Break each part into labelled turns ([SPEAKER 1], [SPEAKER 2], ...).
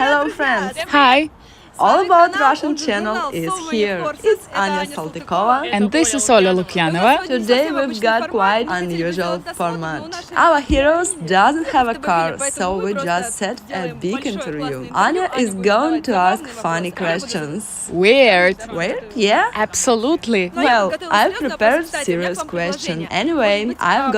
[SPEAKER 1] Hello friends!
[SPEAKER 2] Hi,
[SPEAKER 1] All About Russian channel is here. It's Ira Sidorkova.
[SPEAKER 2] and this is Oля Lukyanova.
[SPEAKER 1] Today we've got quite unusual format. Our heroes doesn't have a car, so we just set a big interview. Anya is going to ask funny questions.
[SPEAKER 2] Weird.
[SPEAKER 1] Weird? Yeah?
[SPEAKER 2] Absolutely.
[SPEAKER 1] Well, I've prepared serious question. Anyway, I've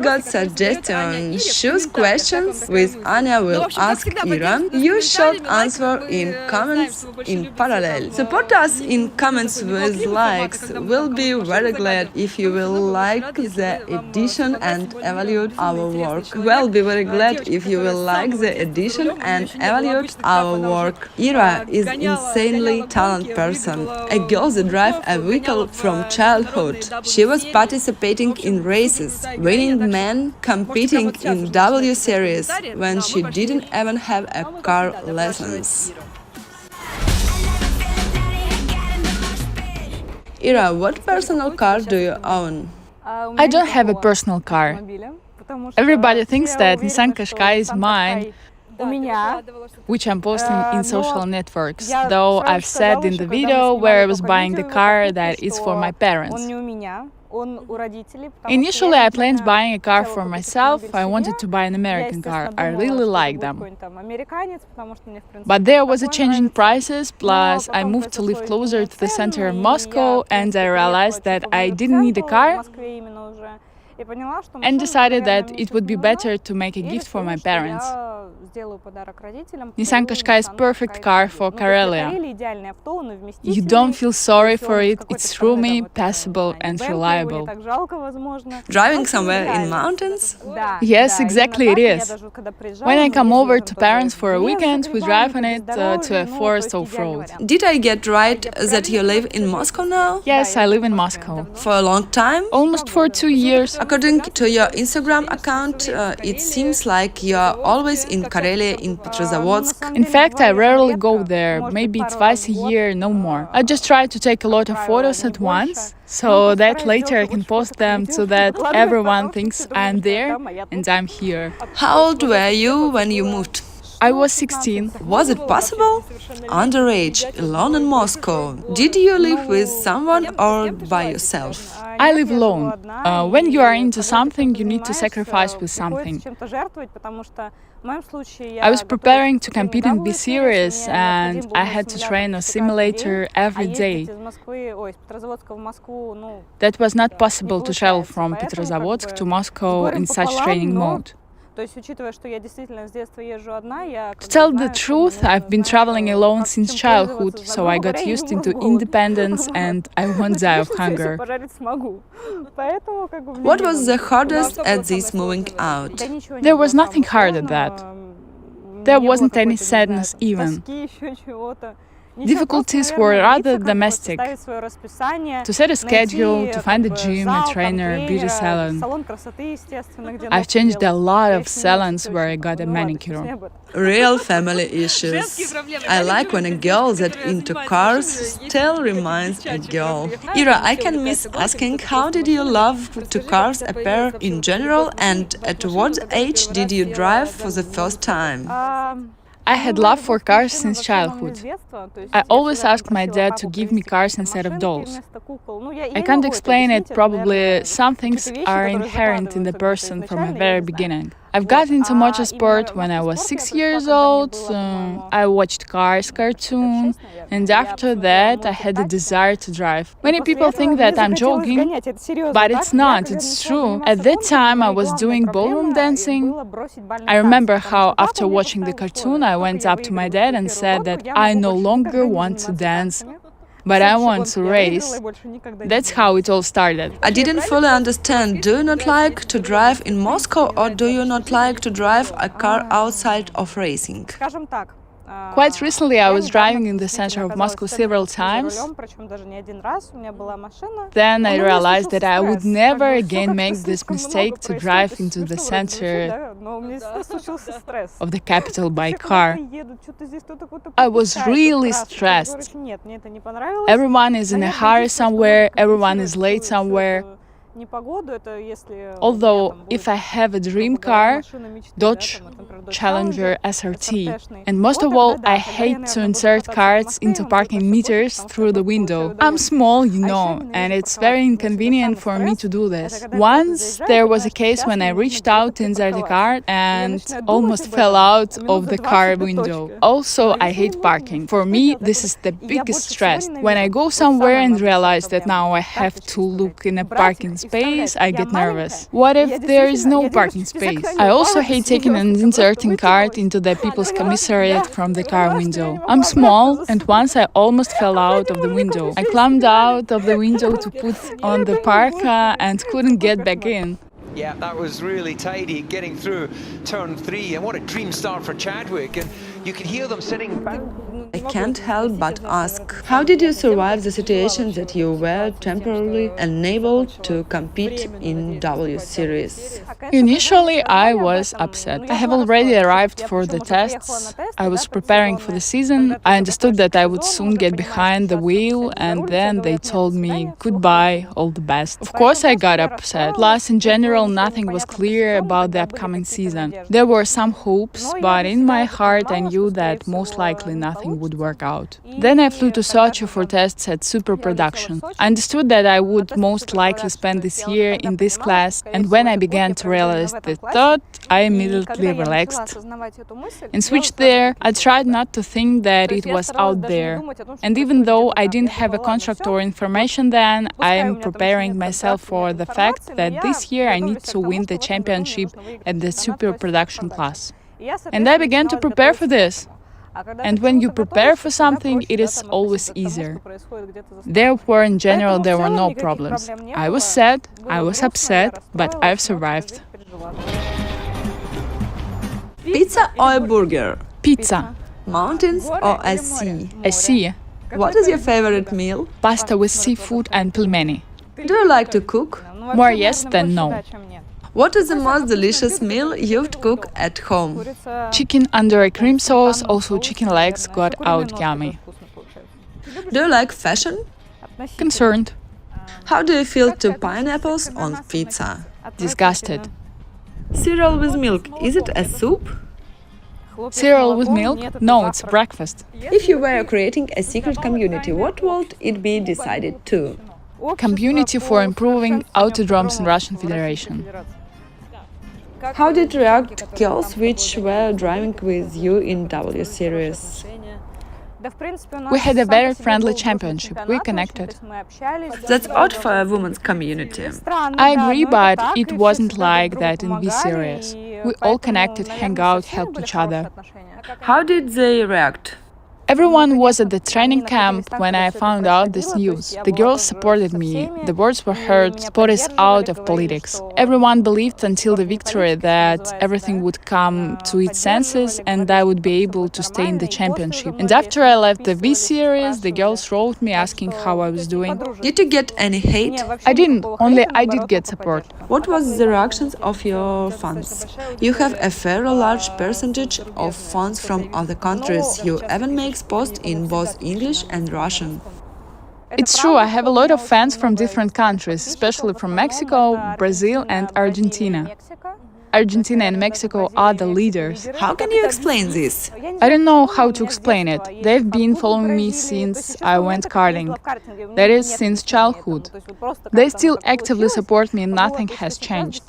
[SPEAKER 1] got suggestions. Choose questions with Anya will ask Ira. You should answer in comments in parallel. Support us in comments with likes. We'll be very glad if you will like the edition and evaluate our work. We'll be very glad if you will like the edition and evaluate our work. Ira is insanely talented person, a girl that drives a vehicle from childhood. She was participating in races, winning men, competing in W series when she didn't even have a car license. Ira, what personal car do you own?
[SPEAKER 2] I don't have a personal car. Everybody thinks that Nissan Qashqai is mine, which I'm posting in social networks, though I've said in the video where I was buying the car that it's for my parents. Initially, I planned buying a car for myself. I wanted to buy an American car. I really like them. But there was a change in prices, plus I moved to live closer to the center of Moscow, and I realized that I didn't need a car and decided that it would be better to make a gift for my parents. Nissan Qashqai is perfect car for Karelia. You don't feel sorry for it, it's roomy, passable and reliable.
[SPEAKER 1] Driving somewhere in mountains?
[SPEAKER 2] Yes, exactly it is. When I come over to parents for a weekend, we drive on it to a forest off-road.
[SPEAKER 1] Did I get right that you live in Moscow now?
[SPEAKER 2] Yes, I live in Moscow.
[SPEAKER 1] For a long time?
[SPEAKER 2] Almost for 2 years.
[SPEAKER 1] According to your Instagram account, it seems like you're always in Karelia, in Petrozavodsk.
[SPEAKER 2] In fact, I rarely go there, maybe twice a year, no more. I just try to take a lot of photos at once, so that later I can post them so that everyone thinks I'm there and I'm here.
[SPEAKER 1] How old were you when you moved?
[SPEAKER 2] I was 16.
[SPEAKER 1] Was it possible? Underage, alone in Moscow. Did you live with someone or by yourself?
[SPEAKER 2] I live alone. When you are into something, you need to sacrifice with something. I was preparing to compete in B series and I had to train on simulator every day. That was not possible to travel from Petrozavodsk to Moscow in such training mode. To tell the truth, I've been traveling alone since childhood, so I got used into independence and I won't die of hunger.
[SPEAKER 1] What was the hardest at this moving out?
[SPEAKER 2] There was nothing hard at that. There wasn't any sadness even. Difficulties were rather domestic. To set a schedule, to find a gym, a trainer, a beauty salon. I've changed a lot of salons where I got a manicure.
[SPEAKER 1] Real family issues. I like when a girl that's into cars still remains a girl. Ira, I can miss asking, how did your love to cars appear in general and at what age did you drive for the first time?
[SPEAKER 2] I had love for cars since childhood. I always asked my dad to give me cars instead of dolls. I can't explain it, probably some things are inherent in the person from the very beginning. I've got into motorsport when I was 6 years old. I watched Cars cartoon, and after that I had the desire to drive. Many people think that I'm joking, but it's not, it's true. At that time I was doing ballroom dancing. I remember how after watching the cartoon I went up to my dad and said that I no longer want to dance, but I want to race. That's how it all started.
[SPEAKER 1] I didn't fully understand. Do you not like to drive in Moscow or do you not like to drive a car outside of racing?
[SPEAKER 2] Quite recently I was driving in the center of Moscow several times. Then I realized that I would never again make this mistake to drive into the center of the capital by car. I was really stressed. Everyone is in a hurry somewhere, everyone is late somewhere. Although, if I have a dream car, Dodge Challenger SRT. And most of all, I hate to insert cards into parking meters through the window. I'm small, you know, and it's very inconvenient for me to do this. Once there was a case when I reached out to insert a card and almost fell out of the car window. Also, I hate parking. For me, this is the biggest stress. When I go somewhere and realize that now I have to look in a parking space, I get nervous. What if there is no parking space? I also hate taking and inserting card into the people's commissariat from the car window. I'm small, and once I almost fell out of the window. I climbed out of the window to put on the parka and couldn't get back in.
[SPEAKER 3] Yeah, that was really tidy getting through turn 3, and what a dream start for Chadwick, and you can hear them sitting back.
[SPEAKER 1] I can't help but ask, how did you survive the situation that you were temporarily unable to compete in W Series?
[SPEAKER 2] Initially, I was upset. I have already arrived for the tests. I was preparing for the season. I understood that I would soon get behind the wheel, and then they told me goodbye, all the best. Of course, I got upset. Plus, in general, nothing was clear about the upcoming season. There were some hopes, but in my heart, I knew that most likely nothing would work out. Then I flew to Sochi for tests at Super Production. I understood that I would most likely spend this year in this class, and when I began to realize the thought, I immediately relaxed and switched there. I tried not to think that it was out there. And even though I didn't have a contract or information then, I am preparing myself for the fact that this year I need to win the championship at the Super Production class. And I began to prepare for this. And when you prepare for something, it is always easier. Therefore, in general, there were no problems. I was sad, I was upset, but I've survived.
[SPEAKER 1] Pizza or a burger?
[SPEAKER 2] Pizza.
[SPEAKER 1] Mountains or a sea?
[SPEAKER 2] A sea.
[SPEAKER 1] What is your favorite meal?
[SPEAKER 2] Pasta with seafood and pelmeni.
[SPEAKER 1] Do you like to cook?
[SPEAKER 2] More yes than no.
[SPEAKER 1] What is the most delicious meal you'd cook at home?
[SPEAKER 2] Chicken under a cream sauce, also chicken legs got out yummy.
[SPEAKER 1] Do you like fashion?
[SPEAKER 2] Concerned.
[SPEAKER 1] How do you feel to pineapples on pizza?
[SPEAKER 2] Disgusted.
[SPEAKER 1] Cereal with milk, is it a soup?
[SPEAKER 2] Cereal with milk? No, it's breakfast.
[SPEAKER 1] If you were creating a secret community, what would it be decided to?
[SPEAKER 2] Community for improving autodromes in Russian Federation.
[SPEAKER 1] How did react girls which were driving with you in W Series?
[SPEAKER 2] We had a very friendly championship. We connected.
[SPEAKER 1] That's odd for a women's community.
[SPEAKER 2] I agree, but it wasn't like that in V Series. We all connected, hang out, helped each other.
[SPEAKER 1] How did they react?
[SPEAKER 2] Everyone was at the training camp when I found out this news. The girls supported me. The words were heard, sport is out of politics. Everyone believed until the victory that everything would come to its senses and I would be able to stay in the championship. And after I left the V Series, the girls wrote me asking how I was doing.
[SPEAKER 1] Did you get any hate?
[SPEAKER 2] I didn't, only I did get support.
[SPEAKER 1] What was the reactions of your fans? You have a fairly large percentage of fans from other countries. You even make posts in both English and Russian.
[SPEAKER 2] It's true, I have a lot of fans from different countries, especially from Mexico, Brazil and Argentina. Argentina and Mexico are the leaders.
[SPEAKER 1] How can you explain this?
[SPEAKER 2] I don't know how to explain it. They've been following me since I went karting. That is, since childhood. They still actively support me and nothing has changed.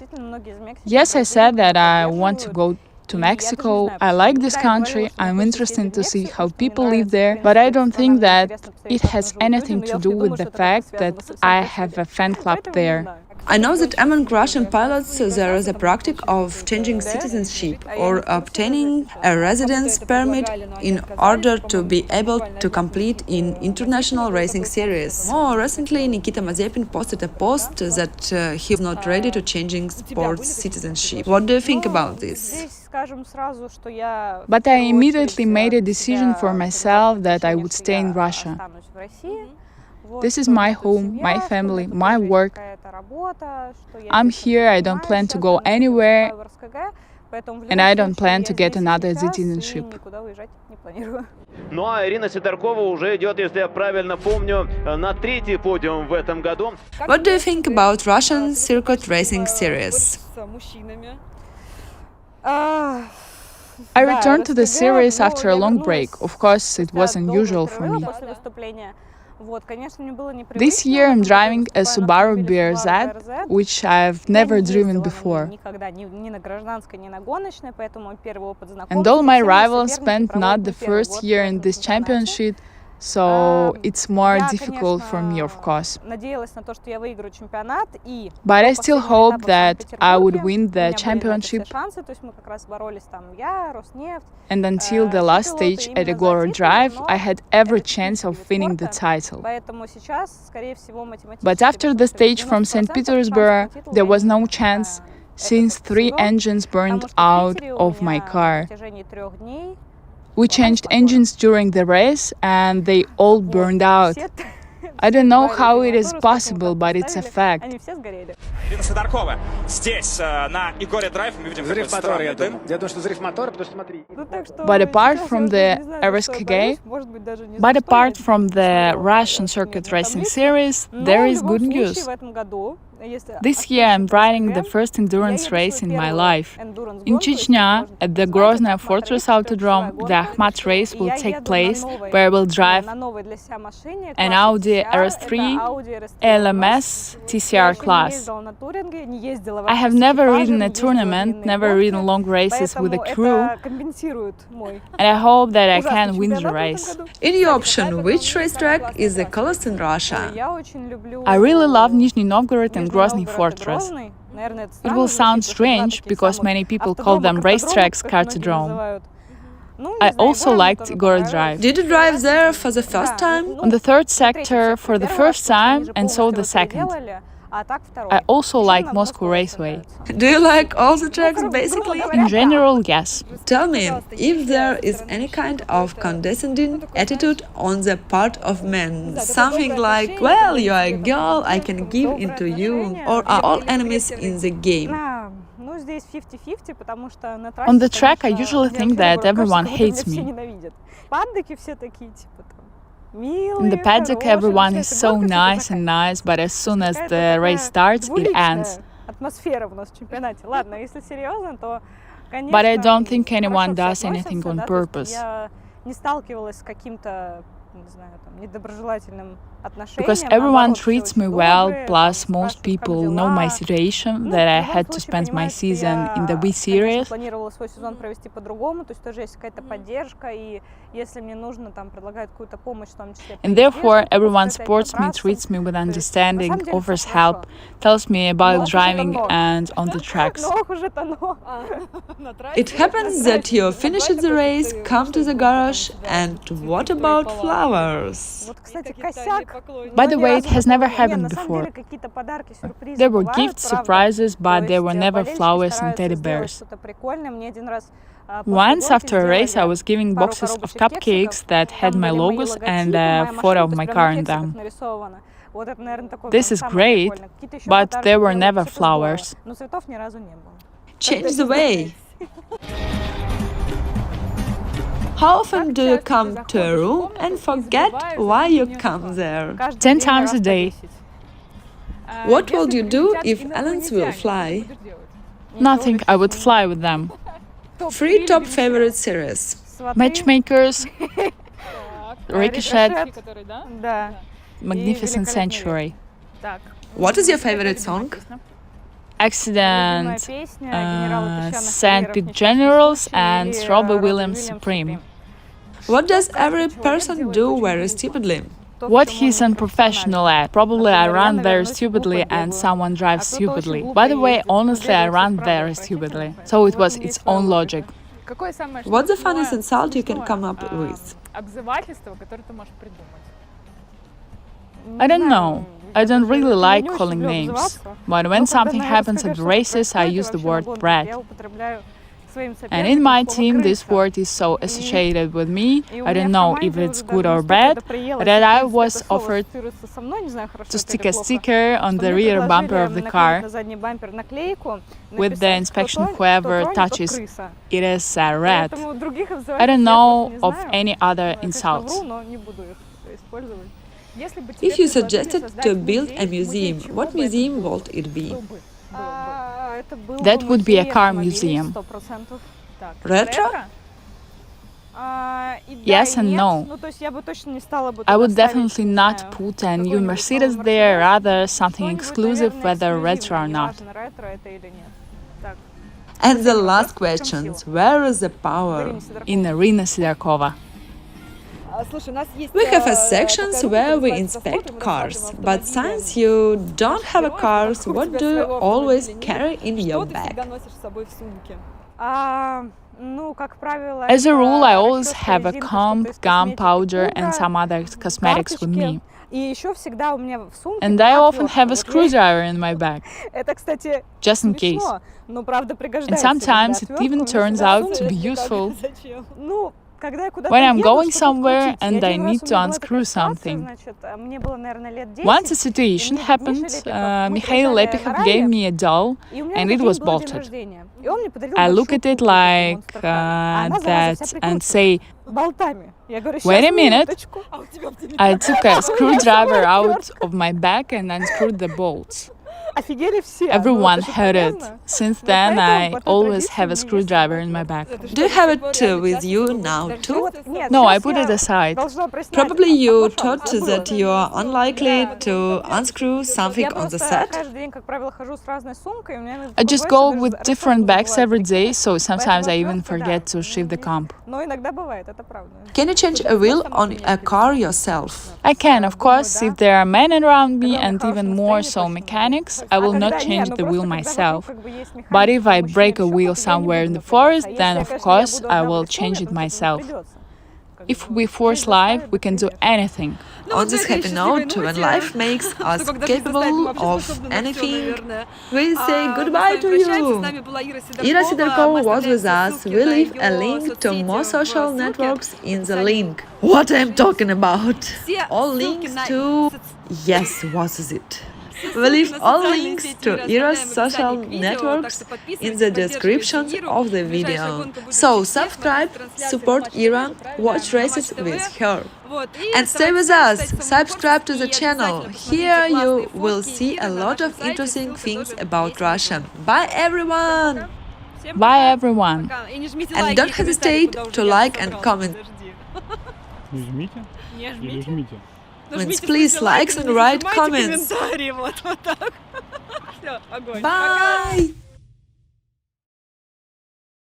[SPEAKER 2] Yes, I said that I want to go to Mexico. I like this country. I'm interested to see how people live there, but I don't think that it has anything to do with the fact that I have a fan club there.
[SPEAKER 1] I know that among Russian pilots there is a practice of changing citizenship or obtaining a residence permit in order to be able to compete in international racing series. More recently, Nikita Mazepin posted a post that he was not ready to changing sports citizenship. What do you think about this?
[SPEAKER 2] But I immediately made a decision for myself that I would stay in Russia. This is my home, my family, my work. I'm here, I don't plan to go anywhere. and I don't plan to get another citizenship.
[SPEAKER 4] Ну а Ирина Сидоркова уже идет, если я правильно помню, на третий подиум в этом году.
[SPEAKER 1] What do you think about Russian circuit racing series?
[SPEAKER 2] I returned to the series after a long break. Of course, it was unusual for me. This year I'm driving a Subaru BRZ, which I've never driven before. And all my rivals spent not the first year in this championship, so it's more difficult for me, of course. But I still hope that I would win the championship. And until the last stage at the Glory Drive, I had every chance of winning the title. But after the stage from St. Petersburg, there was no chance, since 3 engines burned out of my car. We changed engines during the race, and they all burned out. I don't know how it is possible, but it's a fact.
[SPEAKER 5] Ирина Sidorkova. Здесь, на Игоре Драйв, мы видим такой странный дым.
[SPEAKER 6] Я думаю, что взрыв мотора, потому что смотри.
[SPEAKER 2] But apart from the Russian circuit racing series, there is good news. This year I'm riding the first endurance race in my life. In Chechnya, at the Grozny Fortress Autodrome, the Akhmat race will take place, where I will drive an Audi RS3 LMS TCR class. I have never ridden a tournament, never ridden long races with a crew, and I hope that I can win the race.
[SPEAKER 1] In your option, which racetrack is the coolest in Russia?
[SPEAKER 2] I really love Nizhny Novgorod and Grozny Fortress. It will sound strange because many people call them racetracks Kartodrome. I also liked Igor Drive.
[SPEAKER 1] Did you drive there for the first time?
[SPEAKER 2] On the third sector for the first time and so the second. I also like Moscow Raceway.
[SPEAKER 1] Do you like all the tracks basically?
[SPEAKER 2] In general, yes.
[SPEAKER 1] Tell me, if there is any kind of condescending attitude on the part of men, something like, well, you are a girl, I can give into you, or are all enemies in the game?
[SPEAKER 2] On the track, I usually think that everyone hates me. In the paddock, everyone is so nice, but as soon as the race starts, it ends. But I don't think anyone does anything on purpose. Because everyone treats me well, plus most people know my situation, that I had to spend my season in the B series. And therefore, everyone supports me, treats me with understanding, offers help, tells me about driving and on the tracks.
[SPEAKER 1] It happens that you finish the race, come to the garage, and what about flowers?
[SPEAKER 2] By the way, it has never happened before. There were gifts, surprises, but there were never flowers and teddy bears. Once after a race, I was giving boxes of cupcakes that had my logos and a photo of my car in them. This is great, but there were never flowers.
[SPEAKER 1] Change the way. How often do you come to a room and forget why you come there?
[SPEAKER 2] 10 times a day.
[SPEAKER 1] What would you do if aliens will fly?
[SPEAKER 2] Nothing, I would fly with them.
[SPEAKER 1] 3 top favorite series.
[SPEAKER 2] Matchmakers, Ricochet, Magnificent Century.
[SPEAKER 1] What is your favorite song?
[SPEAKER 2] Accident, St. Pete Generals, and Robbie Williams Supreme.
[SPEAKER 1] What does every person do very stupidly?
[SPEAKER 2] What he's unprofessional at. Probably I run very stupidly and someone drives stupidly. By the way, honestly, I run very stupidly. So it was its own logic.
[SPEAKER 1] What's the funniest insult you can come up with?
[SPEAKER 2] I don't know. I don't really like calling names. But when something happens at the races, I use the word brat. And in my team, this word is so associated with me. I don't know if it's good or bad, but that I was offered to stick a sticker on the rear bumper of the car with the inspection whoever touches it is a rat. I don't know of any other insults.
[SPEAKER 1] If you suggested to build a museum, what museum would it be?
[SPEAKER 2] That would be a car museum.
[SPEAKER 1] Retro?
[SPEAKER 2] Yes and no. I would definitely not put a new Mercedes there, rather something exclusive, whether retro or not.
[SPEAKER 1] And the last question, where is the power?
[SPEAKER 2] In Irina Sidorkova.
[SPEAKER 1] We have a section where we inspect cars, but since you don't have a car, what do you always carry in your bag?
[SPEAKER 2] As a rule, I always have a comb, gum, powder and some other cosmetics with me. And I often have a screwdriver in my bag, just in case. And sometimes it even turns out to be useful. When I'm going somewhere and I need to unscrew something. Once a situation happened, Mikhail Lepikhov gave me a doll and it was bolted. I look at it like that and say, wait a minute. I took a screwdriver out of my bag and unscrewed the bolts. Everyone heard it. Since then, I always have a screwdriver in my bag.
[SPEAKER 1] Do you have it with you now too?
[SPEAKER 2] No, I put it aside.
[SPEAKER 1] Probably you thought that you are unlikely to unscrew something on the set?
[SPEAKER 2] I just go with different bags every day, so sometimes I even forget to shift the comb.
[SPEAKER 1] Can you change a wheel on a car yourself?
[SPEAKER 2] I can, of course, if there are men around me and even more so mechanics, I will not change the wheel myself. But if I break a wheel somewhere in the forest, then of course I will change it myself. If we force life, we can do anything.
[SPEAKER 1] On this happy note, when life makes us capable of anything, we say goodbye to you. Ira Sidorkova was with us. We leave a link to more social networks in the link. What I'm talking about? All links to... Yes, what is it? We leave all links to Ira's social networks in the description of the video. So subscribe, support Ira, watch races with her. And stay with us, subscribe to the channel. Here you will see a lot of interesting things about Russia. Bye everyone!
[SPEAKER 2] Bye everyone!
[SPEAKER 1] And don't hesitate to like and comment. Please likes and write comments. Bye!